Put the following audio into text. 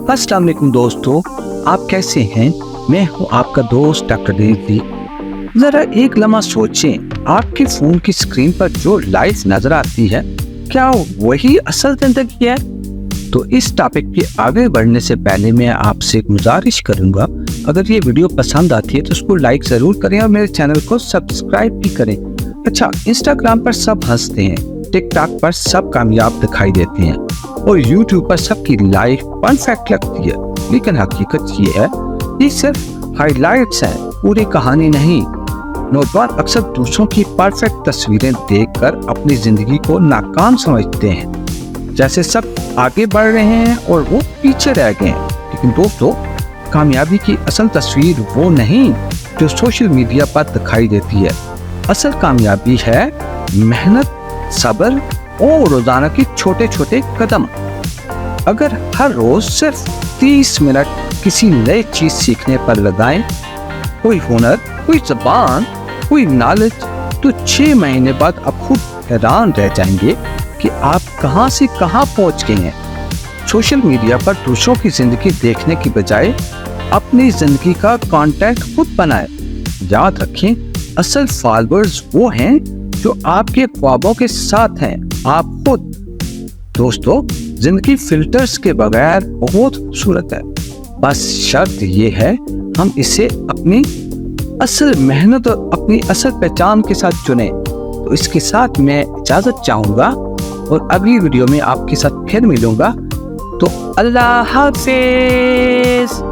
अस्सलाम वालेकुम दोस्तों, आप कैसे हैं? मैं हूं आपका दोस्त डॉक्टर देवी। जरा एक लम्हा सोचें, आपके फोन की स्क्रीन पर जो लाइट्स नजर आती है, क्या वही असल जिंदगी है? तो इस टॉपिक पे आगे बढ़ने से पहले मैं आपसे गुजारिश करूंगा, अगर ये वीडियो पसंद आती है तो उसको लाइक जरूर करें और मेरे चैनल को सब्सक्राइब भी करें। अच्छा, इंस्टाग्राम पर सब हंसते हैं, टिकटॉक पर सब कामयाब दिखाई देते हैं और यूट्यूब पर सबकी लाइफ परफेक्ट लगती है, लेकिन हकीकत ये है ये सिर्फ हाइलाइट्स हैं, पूरी कहानी नहीं। नौजवान अक्सर दूसरों की परफेक्ट तस्वीरें देखकर अपनी जिंदगी को नाकाम समझते हैं, जैसे सब आगे बढ़ रहे हैं और वो पीछे रह गए हैं। लेकिन दोस्तों, कामयाबी की असल तस्वीर वो नहीं जो सोशल मीडिया पर दिखाई देती है। असल कामयाबी है मेहनत, सब्र और रोजाना के छोटे छोटे कदम। अगर हर रोज सिर्फ 30 मिनट किसी नई चीज सीखने पर लगाएं, कोई हुनर, कोई ज़बान, कोई नॉलेज, तो 6 महीने बाद आप खुद हैरान रह जाएंगे कि आप कहां से कहां पहुंच गए हैं। सोशल मीडिया पर दूसरों की जिंदगी देखने की बजाय अपनी जिंदगी का कंटेंट खुद बनाएं। याद रखें, असल फॉलोअर्स वो हैं जो आपके ख्वाबों के साथ हैं, आप खुद। दोस्तों, जिंदगी फिल्टर्स के बगैर बहुत खूबसूरत है, बस शर्त ये है हम इसे अपनी असल मेहनत और अपनी असल पहचान के साथ चुनें। तो इसके साथ मैं इजाजत चाहूंगा और अगली वीडियो में आपके साथ फिर मिलूंगा। तो अल्लाह हाफिज।